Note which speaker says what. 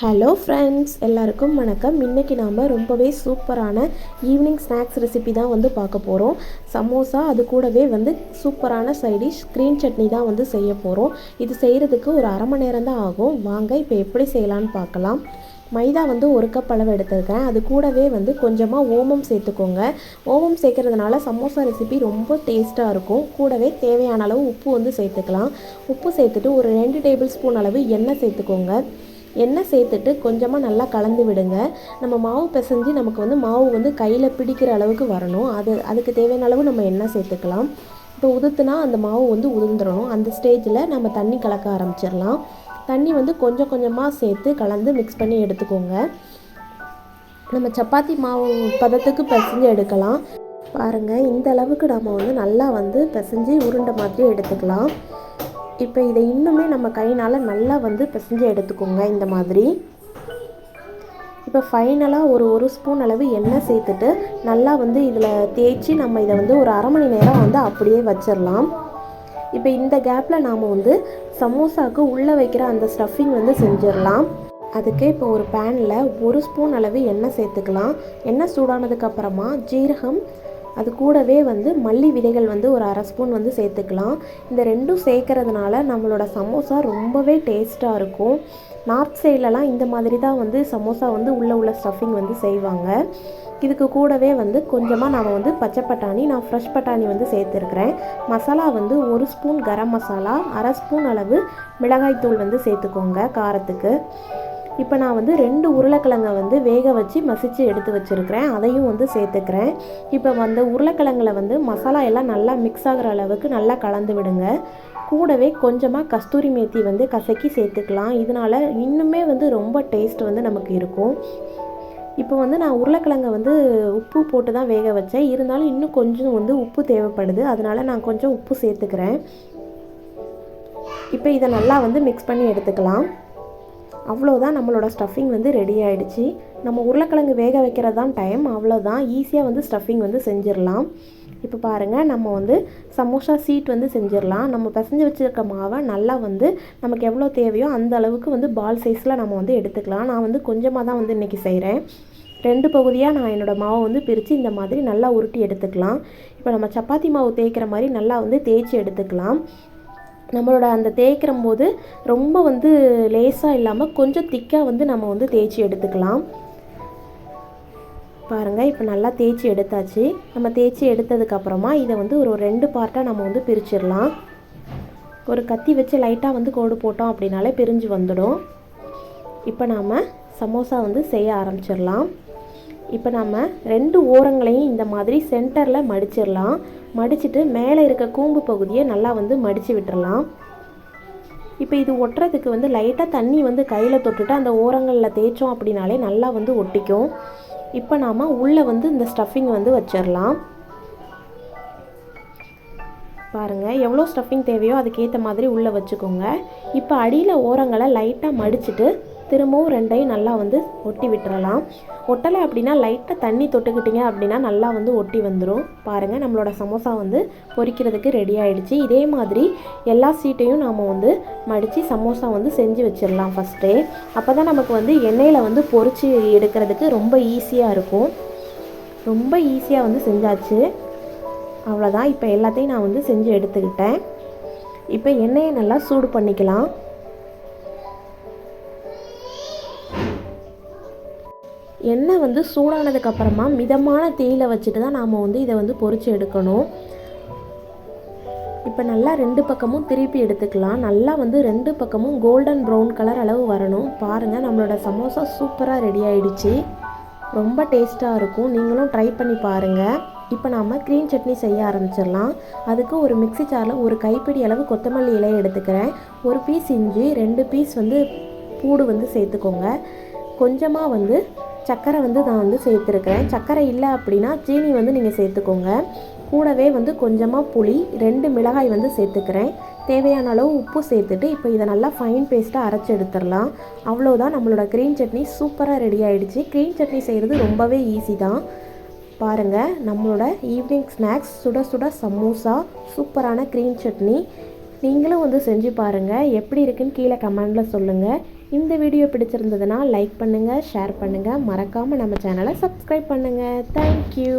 Speaker 1: Hello friends, எல்லாருக்கும் வணக்கம். இன்றைக்கி நாம் ரொம்பவே சூப்பரான ஈவினிங் ஸ்நாக்ஸ் ரெசிபி தான் வந்து பார்க்க போகிறோம். சமோசா, அது கூடவே வந்து சூப்பரான சைடிஷ் க்ரீன் சட்னி தான் வந்து செய்ய போகிறோம். இது செய்கிறதுக்கு ஒரு அரை மணி நேரம் தான் ஆகும். வாங்க இப்போ எப்படி செய்யலான்னு பார்க்கலாம். மைதா வந்து 1 கப் அளவு எடுத்துருக்கேன். அது கூடவே வந்து கொஞ்சமாக ஓமம் சேர்த்துக்கோங்க. ஓமம் சேர்க்கறதுனால சமோசா ரெசிபி ரொம்ப டேஸ்ட்டாக இருக்கும். கூடவே தேவையான அளவு உப்பு வந்து சேர்த்துக்கலாம். உப்பு சேர்த்துட்டு ஒரு 2 டேபிள் ஸ்பூன் அளவு எண்ணெய் சேர்த்துக்கோங்க. எண்ணெய் சேர்த்துட்டு கொஞ்சமாக நல்லா கலந்து விடுங்க. நம்ம மாவு பிசைஞ்சு நமக்கு வந்து மாவு வந்து கையில் பிடிக்கிற அளவுக்கு வரணும். அதுக்கு தேவையான அளவு நம்ம எண்ணெய் சேர்த்துக்கலாம். இப்போ உதுத்துனா அந்த மாவு வந்து உதிர்ந்துடணும். அந்த ஸ்டேஜில் நம்ம தண்ணி கலக்க ஆரம்பிச்சிடலாம். தண்ணி வந்து கொஞ்சம் கொஞ்சமாக சேர்த்து கலந்து மிக்ஸ் பண்ணி எடுத்துக்கோங்க. நம்ம சப்பாத்தி மாவு பதத்துக்கு பிசைஞ்சு எடுக்கலாம். பாருங்கள், இந்த அளவுக்கு நம்ம வந்து நல்லா வந்து பிசைஞ்சு உருண்டை மாதிரி எடுத்துக்கலாம். இப்போ இதை இன்னுமே நம்ம கையினால் நல்லா வந்து பிசைஞ்சு எடுத்துக்கோங்க. இந்த மாதிரி இப்போ ஃபைனலாக ஒரு ஸ்பூன் அளவு எண்ணெய் சேர்த்துட்டு நல்லா வந்து இதில் தேய்ச்சி நம்ம இதை வந்து ஒரு அரை மணி நேரம் வந்து அப்படியே வச்சிடலாம். இப்போ இந்த கேப்பில் நாம் வந்து சமோசாவுக்கு உள்ளே வைக்கிற அந்த ஸ்டஃபிங் வந்து செஞ்சிடலாம். அதுக்கு இப்போ ஒரு பேனில் 1 ஸ்பூன் அளவு எண்ணெய் சேர்த்துக்கலாம். எண்ணெய் சூடானதுக்கப்புறமா ஜீரகம், அது கூடவே வந்து மல்லி விதைகள் வந்து ஒரு அரை ஸ்பூன் வந்து சேர்த்துக்கலாம். இந்த ரெண்டும் சேர்க்கறதுனால நம்மளோட சமோசா ரொம்பவே டேஸ்ட்டாக இருக்கும். நார்த் சைட்லலாம் இந்த மாதிரி தான் வந்து சமோசா வந்து உள்ள ஸ்டஃபிங் வந்து செய்வாங்க. இதுக்கு கூடவே வந்து கொஞ்சமாக நான் வந்து பச்சை பட்டாணி, நான் ஃப்ரெஷ் பட்டாணி வந்து சேர்த்துருக்குறேன். மசாலா வந்து 1 ஸ்பூன் கரம் மசாலா, அரை ஸ்பூன் அளவு மிளகாய்த்தூள் வந்து சேர்த்துக்கோங்க காரத்துக்கு. இப்போ நான் வந்து 2 உருளைக்கிழங்கை வந்து வேக வச்சு மசித்து எடுத்து வச்சுருக்கிறேன். அதையும் வந்து சேர்த்துக்கிறேன். இப்போ அந்த உருளைக்கிழங்குல வந்து மசாலா எல்லாம் நல்லா மிக்ஸ் ஆகிற அளவுக்கு நல்லா கலந்து விடுங்க. கூடவே கொஞ்சமாக கஸ்தூரி மேத்தி வந்து கசக்கி சேர்த்துக்கலாம். இதனால் இன்னுமே வந்து ரொம்ப டேஸ்ட் வந்து நமக்கு இருக்கும். இப்போ வந்து நான் உருளைக்கிழங்கை வந்து உப்பு போட்டு தான் வேக வச்சேன். இருந்தாலும் இன்னும் கொஞ்சம் வந்து உப்பு தேவைப்படுது. அதனால் நான் கொஞ்சம் உப்பு சேர்த்துக்கிறேன். இப்போ இதை நல்லா வந்து மிக்ஸ் பண்ணி எடுத்துக்கலாம். அவ்வளோதான், நம்மளோட ஸ்டஃபிங் வந்து ரெடி ஆகிடுச்சு. நம்ம உருளைக்கிழங்கு வேக வைக்கிறது தான் டைம். அவ்வளோதான், ஈஸியாக வந்து ஸ்டஃபிங் வந்து செஞ்சிடலாம். இப்போ பாருங்கள், நம்ம வந்து சமோசா சீட் வந்து செஞ்சிடலாம். நம்ம பிசைஞ்சு வச்சுருக்க மாவை நல்லா வந்து நமக்கு எவ்வளோ தேவையோ அந்த அளவுக்கு வந்து பால் சைஸில் நம்ம வந்து எடுத்துக்கலாம். நான் வந்து கொஞ்சமாக தான் வந்து இன்றைக்கி செய்கிறேன். 2 பகுதியாக நான் என்னோடய மாவை வந்து பிரித்து இந்த மாதிரி நல்லா உருட்டி எடுத்துக்கலாம். இப்போ நம்ம சப்பாத்தி மாவு தேய்க்கிற மாதிரி நல்லா வந்து தேய்ச்சி எடுத்துக்கலாம். நம்மளோட அந்த தேய்க்கிற போது ரொம்ப வந்து லேஸாக இல்லாமல் கொஞ்சம் திக்காக வந்து நம்ம வந்து தேய்ச்சி எடுத்துக்கலாம். பாருங்கள், இப்போ நல்லா தேய்ச்சி எடுத்தாச்சு. நம்ம தேய்ச்சி எடுத்ததுக்கப்புறமா இதை வந்து ஒரு 2 பார்ட்டாக நம்ம வந்து பிரிச்சிடலாம். ஒரு கத்தி வச்சு லைட்டாக வந்து கோடு போட்டோம் அப்படின்னாலே பிரிஞ்சு வந்துடும். இப்போ நாம் சமோசா வந்து செய்ய ஆரம்பிச்சிடலாம். இப்போ நம்ம 2 ஓரங்களையும் இந்த மாதிரி சென்டரில் மடிச்சிடலாம். மடிச்சுட்டு மேலே இருக்க கூம்பு பகுதியை நல்லா வந்து மடித்து விட்டுறலாம். இப்போ இது ஒட்டுறதுக்கு வந்து லைட்டாக தண்ணி வந்து கையில் தொட்டுட்டு அந்த ஓரங்களில் தேய்ச்சோம் அப்படின்னாலே நல்லா வந்து ஒட்டிக்கும். இப்போ நாம் உள்ளே வந்து இந்த ஸ்டஃபிங் வந்து வச்சிடலாம். பாருங்கள், எவ்வளோ ஸ்டஃபிங் தேவையோ அதுக்கேற்ற மாதிரி உள்ளே வச்சுக்கோங்க. இப்போ அடியில் ஓரங்களை லைட்டாக மடிச்சுட்டு திரும்பவும் 2ஐயும் நல்லா வந்து ஒட்டி விட்டுறலாம். ஒட்டலை அப்படின்னா லைட்டாக தண்ணி தொட்டுக்கிட்டிங்க அப்படின்னா நல்லா வந்து ஒட்டி வந்துடும். பாருங்கள், நம்மளோட சமோசா வந்து பொரிக்கிறதுக்கு ரெடி ஆகிடுச்சு. இதே மாதிரி எல்லா சீட்டையும் நாம் வந்து மடித்து சமோசா வந்து செஞ்சு வச்சிடலாம் ஃபஸ்ட்டே. அப்போ தான் நமக்கு வந்து எண்ணெயில் வந்து பொரித்து எடுக்கிறதுக்கு ரொம்ப ஈஸியாக இருக்கும். ரொம்ப ஈஸியாக வந்து செஞ்சாச்சு. அவ்வளோதான், இப்போ எல்லாத்தையும் நான் வந்து செஞ்சு எடுத்துக்கிட்டேன். இப்போ எண்ணெயை நல்லா சூடு பண்ணிக்கலாம். எண்ணெய் வந்து சூடானதுக்கப்புறமா மிதமான தீயில் வச்சுட்டு தான் நாம் வந்து இதை வந்து பொரித்து எடுக்கணும். இப்போ நல்லா 2 பக்கமும் திருப்பி எடுத்துக்கலாம். நல்லா வந்து 2 பக்கமும் கோல்டன் ப்ரௌன் கலர் அளவு வரணும். பாருங்கள், நம்மளோட சமோசா சூப்பராக ரெடி ஆகிடுச்சு. ரொம்ப டேஸ்ட்டாக இருக்கும். நீங்களும் ட்ரை பண்ணி பாருங்கள். இப்போ நாம் க்ரீன் சட்னி செய்ய ஆரம்பிச்சிடலாம். அதுக்கு ஒரு மிக்ஸி ஜாரில் ஒரு கைப்பிடி அளவு கொத்தமல்லி இலையை எடுத்துக்கிறேன். 1 பீஸ் இஞ்சி, 2 பீஸ் வந்து பூடு வந்து சேர்த்துக்கோங்க. கொஞ்சமாக வந்து சர்க்கரை வந்து நான் வந்து சேர்த்துருக்கிறேன். சர்க்கரை இல்லை அப்படின்னா சீனி வந்து நீங்கள் சேர்த்துக்கோங்க. கூடவே வந்து கொஞ்சமாக புளி, 2 மிளகாய் வந்து சேர்த்துக்கிறேன். தேவையான அளவு உப்பு சேர்த்துட்டு இப்போ இதை நல்லா ஃபைன் பேஸ்ட்டாக அரைச்சி எடுத்துடலாம். அவ்வளோதான், நம்மளோட க்ரீன் சட்னி சூப்பராக ரெடி ஆகிடுச்சு. க்ரீன் சட்னி செய்கிறது ரொம்பவே ஈஸி தான். பாருங்கள், நம்மளோட ஈவினிங் ஸ்நாக்ஸ் சுட சுட சமோசா, சூப்பரான க்ரீன் சட்னி. நீங்களும் வந்து செஞ்சு பாருங்கள். எப்படி இருக்குன்னு கீழே கமெண்டில் சொல்லுங்கள். இந்த வீடியோ பிடிச்சிருந்ததுன்னா லைக் பண்ணுங்கள், ஷேர் பண்ணுங்கள், மறக்காமல் நம்ம சேனலை சப்ஸ்கிரைப் பண்ணுங்கள். தேங்க்யூ.